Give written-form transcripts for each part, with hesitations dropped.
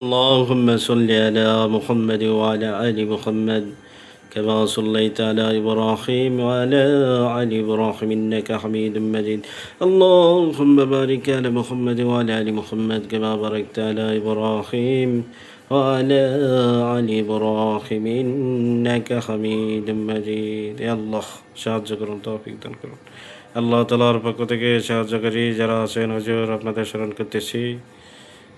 اللهم صل على محمد وعلى آل محمد كما صليت على إبراهيم وعلى آل إبراهيم إنك حميد مجيد اللهم بارك على محمد وعلى آل محمد كما باركت على إبراهيم وعلى آل إبراهيم إنك حميد مجيد يا الله সাহায্য করুন তৌফিক দান করুন আল্লাহ তাআলার পক্ষ থেকে সাহায্যকারী যারা আছেন হুজুর আপনাদের স্মরণ করতেছি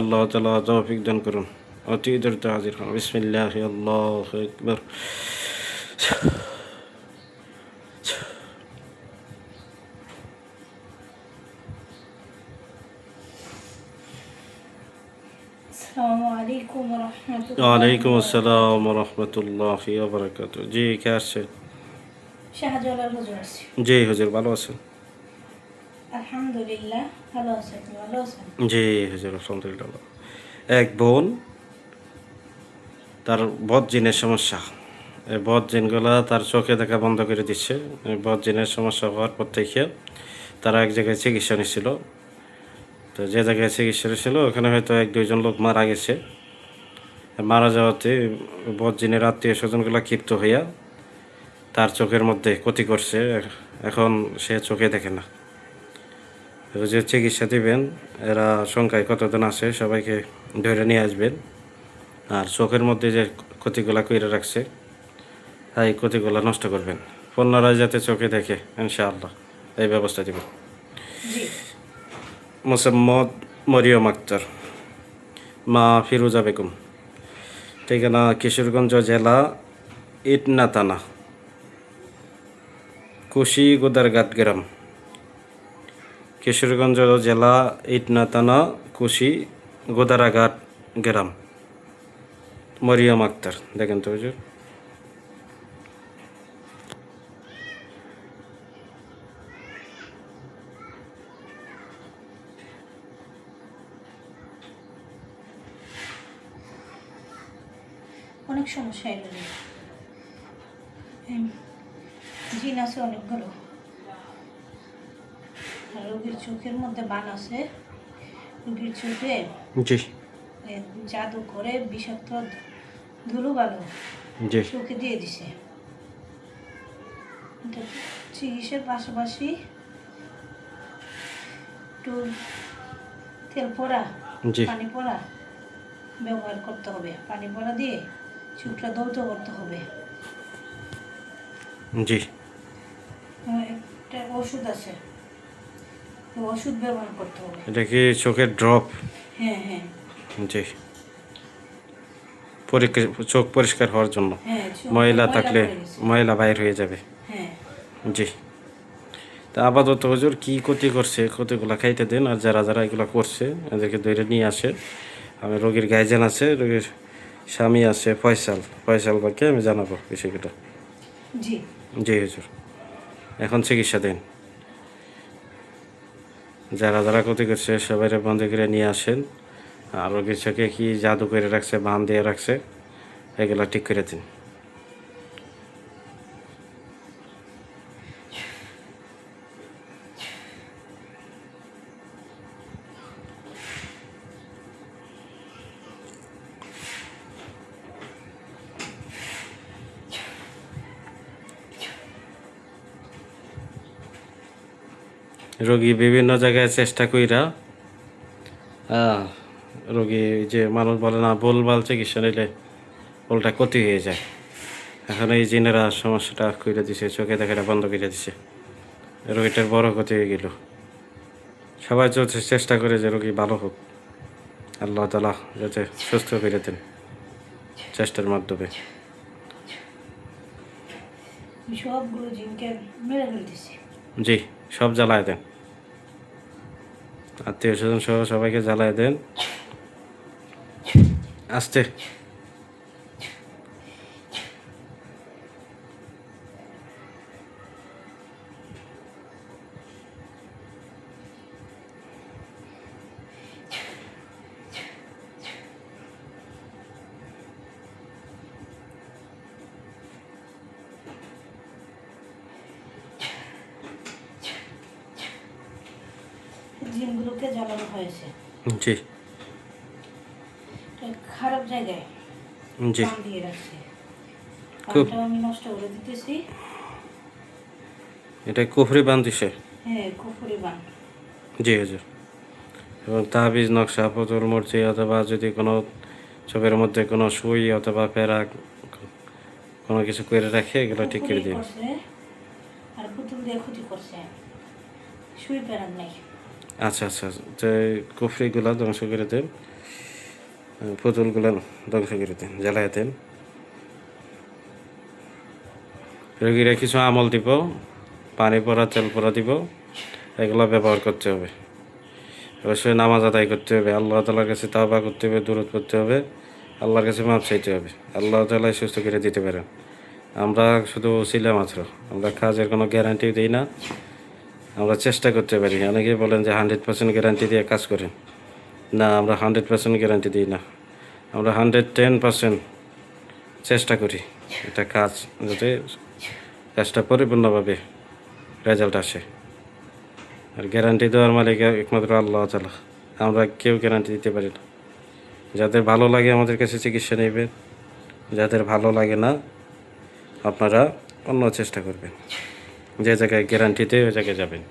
আল্লাহ তাআলা তৌফিক দান করুন অতি দ্রুত হাজির হন বিসমিল্লাহ আল্লাহু আকবার আসসালামু আলাইকুম ওয়া রাহমাতুল্লাহি ওয়ালাইকুম আসসালাম ওয়া রাহমাতুল্লাহি ওয়া বারাকাতুহু জি কে আসছে শাহজালাল হুজুর আছি। জি হুজুর ভালো আছেন আলহামদুলিল্লাহ ভালো আছি, আপনি ভালো আছেন? জি হুজুর আলহামদুলিল্লাহ এক বোন তার বদ জিনের সমস্যা এই বদ জিনগুলা তার চোখে দেখা বন্ধ করে দিচ্ছে এই বদ জিনের সমস্যা হওয়ার পর থেকে তারা এক জায়গায় চিকিৎসা নিচ্ছিল তো যে জায়গায় চিকিৎসা নিচ্ছিল ওখানে হয়তো এক দুইজন লোক মারা গেছে মারা যাওয়াতে বদ জিনের আত্মীয় স্বজনগুলো ক্ষিপ্ত হইয়া তার চোখের মধ্যে ক্ষতি করছে এখন সে চোখে দেখে না যে চিকিৎসা দিবেন এরা সংখ্যায় কতজন আছে সবাইকে ধরে নিয়ে আসবেন আর চোখের মধ্যে যে ক্ষতিগুলা কইরা রাখছে এই ক্ষতিগুলা নষ্ট করবেন পুনরায় যাতে চোখে দেখে ইনশাআল্লাহ এই ব্যবস্থা দিবেন জি মোসাম্মদ মরিয়ম আক্তার মা ফিরোজা বেগম ঠিকানা কিশোরগঞ্জ জেলা ইটনা থানা কুশি গোদারঘাট গ্রাম কিশোরগঞ্জ জেলা ইটনা থানা কুশি গোদারাঘাট গ্রাম মরিয়ম আক্তার দেখেন তো হুজুর অনেক সমস্যা এলো জিন আছে অনেকগুলো, আর রোগীর চোখের মধ্যে বান আছে। রোগীর চোখে জি জাদু করে বিষাক্ত ধুলো বালো জি চোখে দিয়ে দিছে। তো চিকিৎসার পাশাপাশি একটু তেল পড়া জি পানি পড়া ব্যবহার করতে হবে। পানি পড়া দিয়ে চোখটা দৌত করতে হবে। জি একটা ওষুধ আছে, তো ওষুধ ব্যবহার করতে হবে। এটা কি চোখের ড্রপ হ্যাঁ হ্যাঁ জি পরীক্ষা চোখ পরিষ্কার হওয়ার জন্য হ্যাঁ, ময়লা থাকলে পড়ে গেছে। ময়লা বাইর হয়ে যাবে হ্যাঁ জি তা আপাতত হুজুর কী ক্ষতি করছে ক্ষতিগুলো খাইতে দেন আর যারা যারা এগুলো করছে এদেরকে ধরে নিয়ে আসে আমি রোগীর গার্জিয়ান আছে রোগীর স্বামী আছে ফয়সাল বাকে আমি জানাবো বিষয়টা জি জি হুজুর এখন চিকিৎসা দেন যারা যারা ক্ষতি করছে সবাই বন্ধ করে নিয়ে আসেন আর রোগীর চোখে কি জাদু করে রাখছে বান দিয়ে রাখছে এগুলো ঠিক করে দিন রোগী বিভিন্ন জায়গায় চেষ্টা কইরা রোগী যে মানুষ বলে না ভুলভাল চিকিৎসা নিলে উল্টা ক্ষতি হয়ে যায় এখন এই জিনেরা সমস্যাটা করে দিছে চোখে দেখাটা বন্ধ করে দিছে রোগীটার বড় ক্ষতি হয়ে গেল সবাই চলছে চেষ্টা করে যে রোগী ভালো হোক আল্লাহ তাআলা যাতে সুস্থ করে দেন চেষ্টার মাধ্যমে সবগুলো জিনকে মেরে ফেলতেছে। জি সব জ্বালায় দেন আত্মীয় স্বজন সহ সবাইকে জ্বালায় দেন আস্তে জিনগুলোকে জ্বালানো হয়েছে। জি খারাপ জায়গায় জি। পান দিয়ে রাখছে। খুব পানটাও আমি নষ্ট করে দিতেছি। এটা কুফরি বান দিছে। হ্যাঁ, কুফুরি পান। জি হুজুর। এবং তাবিজ নকশা পুতুল মূর্তি অথবা যদি কোনো চোখের মধ্যে কোনো সুই অথবা পেরা কোনো কিছু করে রাখে এগুলো ঠিক কুফুরি করে দিন। করছে আর পুতুল দিয়ে ক্ষতি করছে, সুই পেরাক নাই। আচ্ছা আচ্ছা, তো কুফরিগুলো ধ্বংস করে দেন, পুতুলগুলো ধ্বংস করে দেন, জ্বালায় দেন। রোগীরা কিছু আমল দিব, পানি পড়া তেল পড়া দিব, এগুলো ব্যবহার করতে হবে। অবশ্যই নামাজ আদায় করতে হবে, আল্লাহ তালার কাছে তাওবা করতে হবে, দূরত করতে হবে, আল্লাহর কাছে মাপ চাইতে হবে। আল্লাহ তালাই সুস্থ করে দিতে পারেন। আমরা শুধু ছিলাম মাত্র, আমরা কাজের কোনো গ্যারান্টি দিই না, আমরা চেষ্টা করতে পারি। অনেকেই বলেন যে 100% গ্যারান্টি দিয়ে কাজ করেন। না, আমরা 100% গ্যারান্টি দিই না, আমরা 110% চেষ্টা করি এটা কাজ যাতে কাজটা পরিপূর্ণভাবে রেজাল্ট আসে। আর গ্যারান্টি দেওয়ার মালিক একমাত্র আল্লাহ তাআলা, আমরা কেউ গ্যারান্টি দিতে পারি না। যাদের ভালো লাগে আমাদের কাছে চিকিৎসা নেবেন, যাদের ভালো লাগে না আপনারা অন্য চেষ্টা করবেন। যে জায়গায় গ্যারান্টি দেয় ওই জায়গায় যাবেন।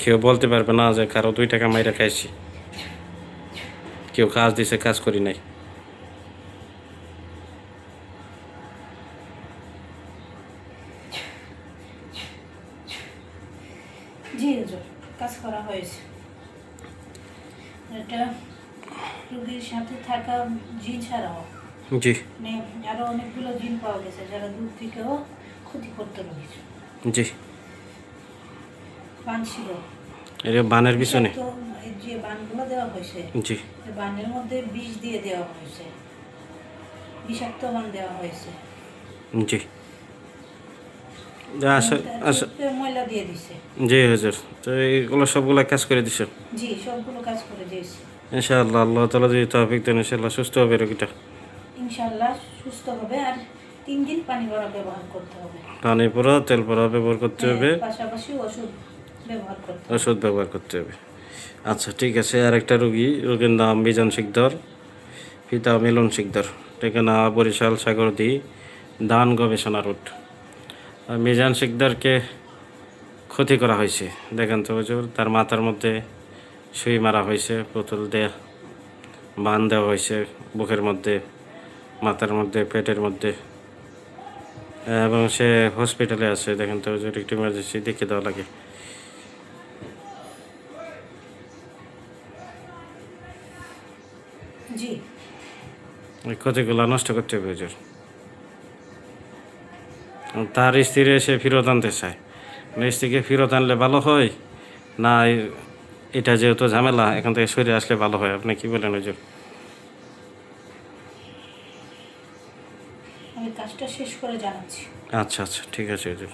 কেউ বলতে পারবে না যে কারো 2 টাকা মাইরা খাইছি, কেউ কাজ দিছে কাজ করি নাই। জি হুজুর, কাজ করা হয়েছে। এটা রোগীর সাথে থাকা জিন ছাড়াও জি মানে আরো অনেকগুলো জিন পাওয়া গেছে যারা দূর থেকেও ক্ষতি করতে রোগীর। জি, বান ছিল, এটা বানের পিছনে। বিষাক্ত এই যে বানগুলো দেওয়া হয়েছে, জি এই বানের মধ্যে বিষ দিয়ে দেওয়া হয়েছে, বিষাক্ত বান দেওয়া হয়েছে। জি, আচ্ছা আচ্ছা, চোখে ময়লা দিয়ে দিছে। জি হুজুর, তো এইগুলো সবগুলা কাজ করে দিছে জি, সবগুলো কাজ করে দিয়েছে। ইনশাআল্লাহ। আল্লাহ তাআলা যদি তৌফিক দেন ইনশাআল্লাহ সুস্থ হবে রোগীটা। ইনশাল্লাহ সুস্থ হবে। আর 3 দিন পানি ভরা ব্যবহার করতে হবে। পানি পড়া তেল পড়া ব্যবহার করতে হ্যাঁ, হবে, পাশাপাশি ওষুধ ব্যবহার করতে হবে। ওষুধ ব্যবহার করতে হবে। আচ্ছা ঠিক আছে। আর একটা রোগীর নাম মিজান শিকদার, পিতা মিলন শিকদার, ঠিকানা বরিশাল সাগরদী ধান গবেষণা রোড। আর মিজান শিকদারকে ক্ষতি করা হয়েছে, দেখেন তো হুজুর, তার মাথার মধ্যে সুই মারা হয়েছে, পুতুল দিয়ে বান দেওয়া হয়েছে বুকের মধ্যে, মাথার মধ্যে, পেটের মধ্যে, এবং সে হসপিটালে আছে। দেখেন তো হুজুর, একটু ইমার্জেন্সি দেখে দেওয়া লাগে। জি, ওই ক্ষতিগুলো নষ্ট করতে হবে হুজুর। তার স্ত্রী এসে ফেরত আনতে চায়, স্ত্রীকে ফেরত আনলে ভালো হয় না এটা যেহেতু ঝামেলা এখান থেকে সরে আসলে ভালো হয়? আপনি কি বলেন হুজুর? আমি কাজটা শেষ করে জানাচ্ছি। আচ্ছা আচ্ছা, ঠিক আছে হুজুর।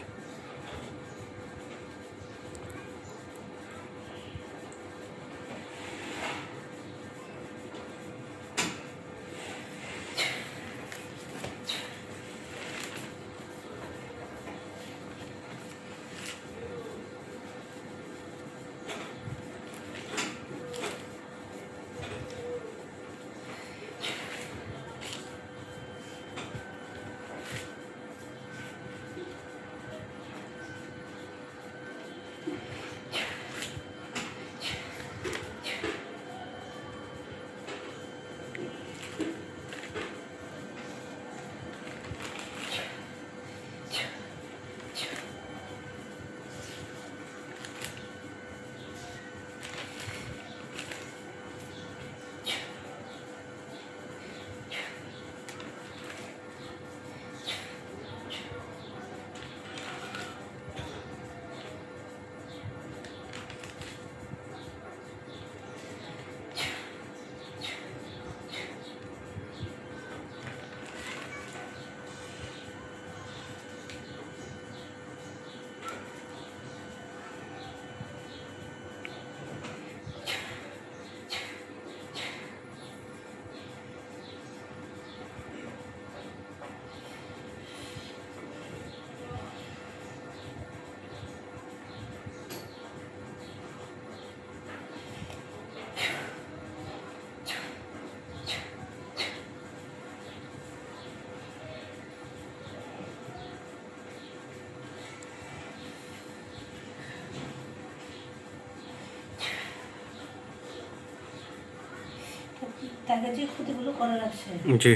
আগে যে ক্ষতিগুলো করে রাখছে জি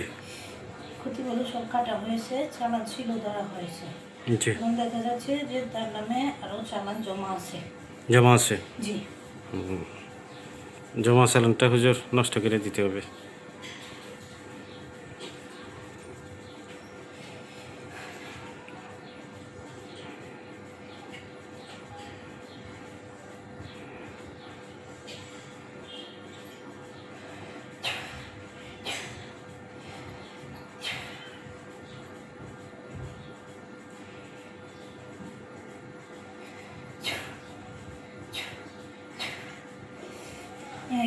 ক্ষতিগুলো সব কাটা হয়েছে, চালান ছিল ধরা হয়েছে। জি এখন দেখা যাচ্ছে যে তার নামে আরও চালান জমা আছে। জমা আছে। জি জমা চালানটা হুজুর নষ্ট করে দিতে হবে।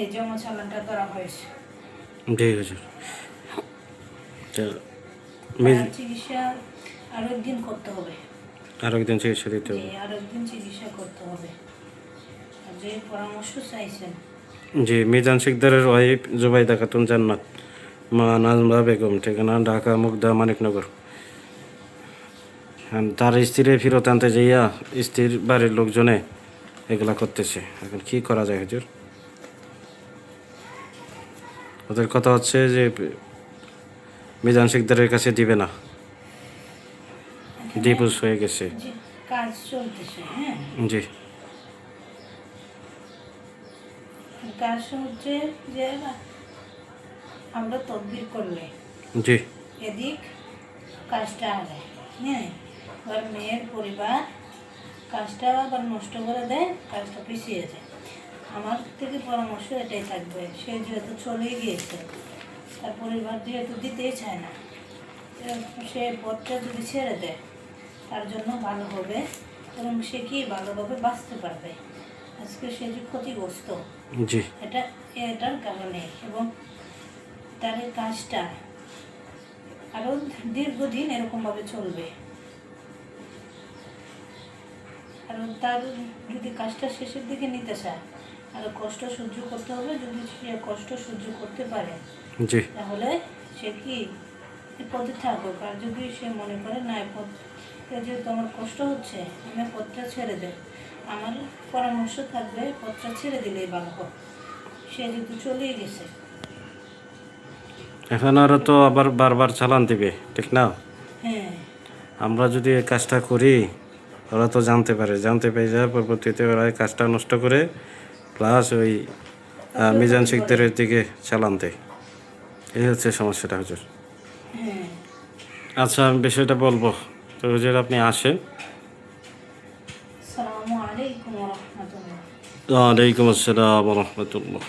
এই জমা চালানটা ধরা হয়েছে। জি হুজুর। তো তার চিকিৎসা আরো একদিন করতে হবে। আরো একদিন চিকিৎসা দিতে জি হবে। আরো একদিন চিকিৎসা করতে হবে। আর যে পরামর্শ চাইছেন জি, মিজান শিকদারের ওয়াইফ জুবাইদা খাতুন জান্নাত, মা নাজমা বেগম, ঠিকানা ঢাকা মুগদা মানিকনগর। তার স্ত্রী ফেরত আনতে যাইয়া স্ত্রীর বাড়ির লোকজনে এগুলা করতেছে। এখন কি করা যায় হুজুর? ওদের কথা হচ্ছে যে মিজান শিকদারের কাছে দিবে না, এখানে ডিভোর্স হয়ে গেছে। যে কাজ চলতেছে, হ্যাঁ জি কাজ হচ্ছে যে আমরা তদবির করলে জি এদিক কাজটা আগায়, হ্যাঁ এবার মেয়ের পরিবার কাজটা আবার নষ্ট করে দেয়, কাজটা পিছিয়ে যায়। আমার থেকে পরামর্শ এটাই থাকবে, সে যেহেতু চলেই গিয়েছে, তার পরিবার যেহেতু দিতেই চায় না, সে পথটা যদি ছেড়ে দেয় তার জন্য ভালো হবে এবং সে কি ভালোভাবে বাঁচতে পারবে। আজকে সে যে ক্ষতিগ্রস্ত জি এটার কারণে, এবং তার এই কাজটা আরও দীর্ঘদিন এরকমভাবে চলবে। আর তার যদি কাজটা শেষের দিকে নিতে চায় আরও কষ্ট সহ্য করতে হবে। যদি সে কষ্ট সহ্য করতে পারে জি তাহলে সে কি এই পথে থাকুক। আর যদি সে মনে করে না এই পথ যেহেতু আমার কষ্ট হচ্ছে, আমি পথটা ছেড়ে দেব, আমার পরামর্শ থাকবে পথটা ছেড়ে দিলেই ভালো হোক। সে যেহেতু চলেই গেছে। এখন ওরা তো আবার বারবার চালান দিবে, ঠিক না? হ্যাঁ আমরা যদি এই কাজটা করি, ওরা তো জানতে পেরে যায়, পরবর্তীতে ওরা এই কাজটা নষ্ট করে প্লাস ওই মিজান শিকদারের দিকে চালান দেয়। এই হচ্ছে সমস্যাটা হুজুর। হ্যাঁ আচ্ছা, আমি বিষয়টা বলবো। তো হুজুর আপনি আসেন। আসসালামু আলাইকুম ওয়া রাহমাতুল্লাহ। ওয়ালাইকুম আসসালাম ওয়া রাহমাতুল্লাহ।